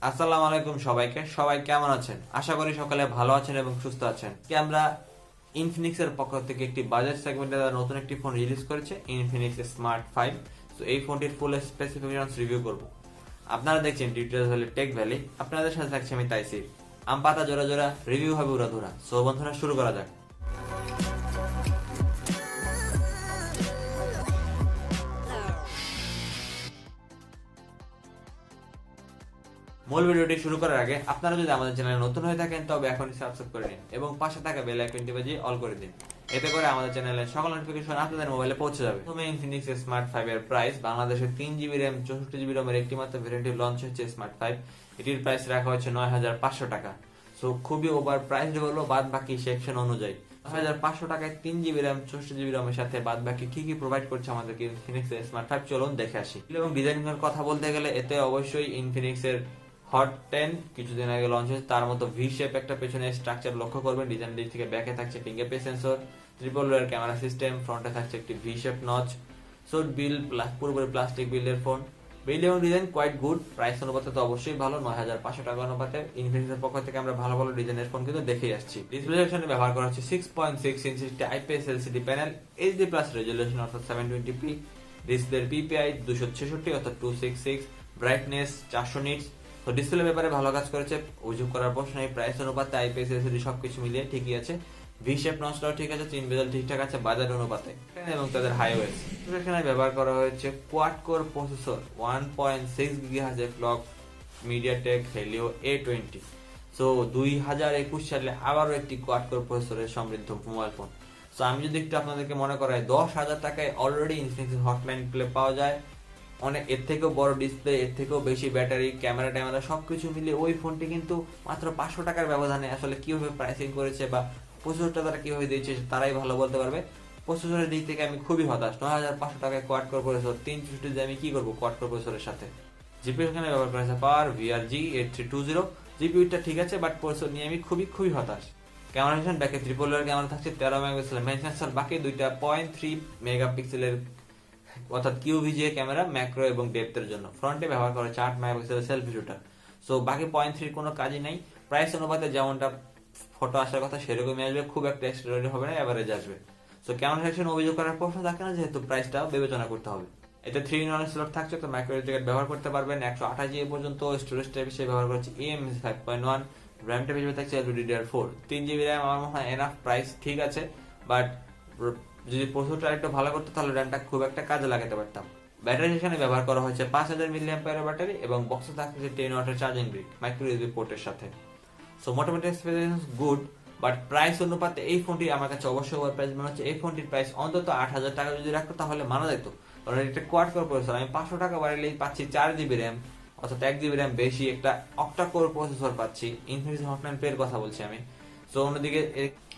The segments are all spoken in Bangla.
আসসালামু আলাইকুম সবাই কেমন আছেন? আশা করি সকালে ভালো আছেন এবং সুস্থ আছেন। আমরা ইনফিনিক্স এর পক্ষ থেকে একটি বাজেট সেগমেন্টে নতুন একটি ফোন রিলিজ করেছে, ইনফিনিক্স স্মার্ট 5। তো এই ফোনটির ফুল স্পেসিফিকেশনস রিভিউ করব। আপনারা দেখছেন ডিটেইলস ভ্যালি টেক ভ্যালি, আপনাদের সাথে থাকছে আমি তাইসির। আম পাতা জোড়া জোড়া, রিভিউ হবে উড়াধুরা। সো বন্ধুরা, শুরু করা যাক। মূল ভিডিওটি শুরু করার আগে আপনারা যদি আমাদের চ্যানেলে নতুন হয়ে থাকেন তবে এখনই সাবস্ক্রাইব করে নিন এবং পাশে থাকা বেল আইকনটি বাজিয়ে অল করে দিন। এতে করে আমাদের চ্যানেলের সকল নোটিফিকেশন আপনাদের মোবাইলে পৌঁছে যাবে। প্রথমে ইনফিনিক্স স্মার্ট 5 এর প্রাইস। বাংলাদেশে 3 GB RAM 64 GB ROM এর একটি মাত্র ভেরিয়েন্টে লঞ্চ হয়েছে স্মার্ট 5। এটির প্রাইস রাখা হয়েছে 9,500 টাকা। সো খুবই ওভার প্রাইস হলো বাদ বাকি সেকশন অনুযায়ী। 9,500 টাকায় 3 GB RAM 64 GB ROM এর সাথে বাদ বাকি কি প্রোভাইড করছে আমাদেরকে ইনফিনিক্স স্মার্ট 5, চলুন দেখে আসি। এবং ডিজাইনিং এর কথা বলতে গেলে এতে অবশ্যই ইনফিনিক্স এর হট 10 কিছুদিন আগে লঞ্চ হয়েছে, তার মতো ভি শেপ একটা পেছনে স্ট্রাকচার লক্ষ্য করবেন। ডিজাইন দিক থেকে ব্যাকে থাকছে fingerprint sensor, triple layer camera system, ফ্রন্টে থাকছে একটি ভি শেপ নচ। সো পুরোপুরি প্লাস্টিক বিল্ডের ফোন। বিল্ড এবং ডিজাইন কোয়াইট গুড। প্রাইস অনুপাতে তো অবশ্যই ভালো, 9,500 টাকা অনুপাতে ইনফিনিক্স এর পক্ষ থেকে আমরা ভালো ভালো ডিজাইনের ফোন কিন্তু দেখেই আসছি। ডিসপ্লে সেকশনে ব্যবহার করা হচ্ছে 6.6 inch IPS LCD panel, HD plus resolution অর্থাৎ 720p, ডিসপ্লের পিপিআই 266 অর্থাৎ 266, ব্রাইটনেস 400 নিটস। তো ডিসপ্লে ব্যাপারে ভালো কাজ করেছে, অভিযোগ করার প্রশ্ন নেই। প্রাইস অনুপাতে আইপিএস এলসিডি সবকিছু মিলিয়ে ঠিকই আছে। ভি শেপ নচটাও ঠিক আছে, চিন বেজেল ঠিকঠাক আছে বাজার অনুপাতে এবং তাদের হাইওয়েস। এখানে ব্যবহার করা হয়েছে quad core processor 1.6 GHz clock MediaTek Helio A20। So 2021 সালে আবারও একটি কোয়াড কোর প্রসেসরের সমৃদ্ধ মোবাইল ফোন। সো আমি যদি একটু আপনাদেরকে মনে করাই, 10,000 টাকায় অলরেডি ইনফিনিক্স হটলাইন প্লে পাওয়া যায়। অনেক এর থেকেও বড় ডিসপ্লে, এর থেকেও বেশি ব্যাটারি, ক্যামেরা সবকিছু মিলিয়ে ওই ফোনটি কিন্তু মাত্র 500 টাকার ব্যবধানে আসলে কিভাবে প্রাইসিং করেছে বা প্রসেসরটা তারা কিভাবে দিয়েছে তারাই ভালো বলতে পারবে। প্রসেসরের দিক থেকে আমি খুবই হতাশ। 9,500 টাকায় কোয়াড কোর প্রসেসর 360 দিয়ে আমি কি করবো কোয়াড কোর প্রসেসরের সাথে। জিপিইউ এখানে ব্যবহার করেছে পাওয়ার VRG8320। জিপিইউটা ঠিক আছে, বাট প্রসেসর নিয়ে আমি খুবই হতাশ। ক্যামেরা সেকশন, ব্যাকে ট্রিপল লেয়ার ক্যামেরা থাকছে, 13 মেগাপিক্সেলের মেইন সেন্সর, বাকি দুইটা 0.3 মেগাপিক্সেলের অর্থাৎ কিউভিজিএ ক্যামেরা ম্যাক্রো এবং ডেপথের জন্য। ফ্রন্টে ব্যবহার করে 8 মেগাপিক্সেলের সেলফি শুটার। সো বাকি 0.3 কোনো কাজই নাই। প্রাইস অনুপাতে যেমনটা ফটো আসার কথা সেরকমই আসবে, খুব একটা এক্সট্রাঅর্ডিনারি হবে না, এভারেজ আসবে। সো ক্যামেরা সেকশন অভিযোগ করার প্রশ্ন থাকে না, যেহেতু প্রাইসটা বিবেচনা করতে হবে। এতে 3-in-1 স্লট থাকছে, তো মাইক্রো জ্যাকেট ব্যবহার করতে পারবেন। 128 GB পর্যন্ত স্টোরেজ টাইপ হিসেবে ব্যবহার করেছে eMMC 5.1। র্যাম টাইপ হিসেবে থাকছে LPDDR4। 3 GB র্যাম আমার মনে হয় এনাফ। প্রাইস ঠিক আছে, বাট যদি প্রসেসরটা একটু ভালো করতে তাহলে র্যামটা খুব একটা কাজে লাগাতে পারতাম। ব্যাটারি সেখানে ব্যবহার করা হয়েছে 5000 mAh ব্যাটারি এবং বক্সে থাকছে 10 ওয়াটের চার্জিং ব্রিক মাইক্রো ইউএসবি পোর্টের সাথে। সো মোটামুটি এক্সপেরিয়েন্স গুড, বাট প্রাইস অনুপাতে এই ফোনটি আমার কাছে অবশ্যই ওভার প্রাইস মনে হচ্ছে। এই ফোনটির প্রাইস অন্তত 8,000 টাকা যদি রাখতো তাহলে মানা যেত, কারণ এটা কোয়াড কোর প্রসেসর। আমি 500 টাকা বাড়ালেই পাচ্ছি 4 GB র্যাম অর্থাৎ 1 GB র্যাম বেশি, একটা অক্টা কোর প্রসেসর পাচ্ছি। ইনফিনিক্স হটলাইন প্লে এর কথা বলছি আমি। সো অন্যদিকে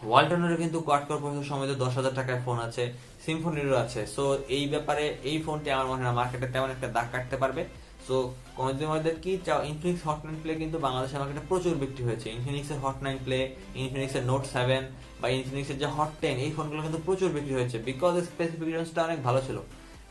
ওয়ালটনেরও কিন্তু কোয়াড কোর প্রসেসর সমেত 10,000 টাকায় ফোন আছে, সিম্ফনিরও আছে। সো এই ব্যাপারে এই ফোনটি আমার মনে হয় মার্কেটে তেমন একটা দাগ কাটতে পারবে। সো কনজিউমারদের কি চাও, ইনফিনিক্স হট 9 প্লে কিন্তু বাংলাদেশের মার্কেটে প্রচুর বিক্রি হয়েছে। ইনফিনিক্সের হট 9 প্লে, ইনফিনিক্সের নোট 7 বা ইনফিনিক্সের যে হট 10, এই ফোনগুলো কিন্তু প্রচুর বিক্রি হয়েছে, বিকজ স্পেসিফিকেশনটা অনেক ভালো ছিল।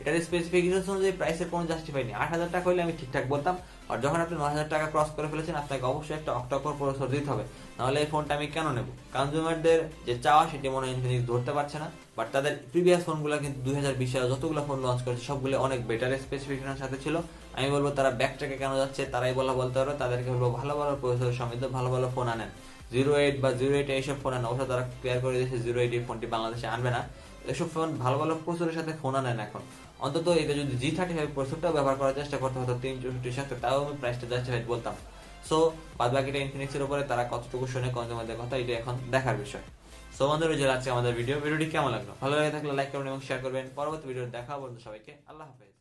এটার স্পেসিফিকেশন অনুযায়ী প্রাইসের কোনো জাস্টিফাই নেই। 8,000 টাকা হলে আমি ঠিকঠাক বলতাম, আর যখন আপনি 9,000 টাকা ক্রস করে ফেলেছেন আপনাকে অবশ্যই একটা অক্টা-কোর প্রসেসর দিতে হবে, নাহলে এই ফোনটা আমি কেন নেব? কনজিউমারদের যে চাওয়া সেটি মনে হয় ইনফিনিক্স ধরতে পারছে না। বাট তাদের প্রিভিয়াস ফোনগুলো কিন্তু 2020 সালে যতগুলো ফোন লঞ্চ করেছে সবগুলো অনেক বেটার স্পেসিফিকেশনের সাথে ছিল। আমি বলবো তারা ব্যাকট্র্যাকে কেন যাচ্ছে, তারাই বলতে পারো। তাদেরকে বলবো ভালো ভালো প্রসেসর সমৃদ্ধ ভালো ফোন আনেন। 08 বা 08 এইসব ফোন আনেন। অবশ্য তারা ক্লিয়ার করে দিয়েছে 08 এই ফোনটি বাংলাদেশে আনবে না। এসব ফোন ভালো প্রসেসরের সাথে ফোন আনেন এখন। অন্তত এটা যদি G35 প্রসেসরটাও ব্যবহার করার চেষ্টা করতে হতো 364 সাথে, তাও আমি প্রাইসটা জাস্টিফাইড বলতাম। সো বাদ বাকিটা ইনফিনিক্সের উপরে তারা কতটুকু শুনে কনজিউমারদের কথা, এটা এখন দেখার বিষয়। সো বন্ধুরা, যে আছে আমাদের ভিডিওটি কেমন লাগলো, ভালো লাগে থাকলে লাইক করবেন এবং শেয়ার করবেন। পরবর্তী ভিডিও দেখা হবে। সবাইকে আল্লাহ হাফেজ।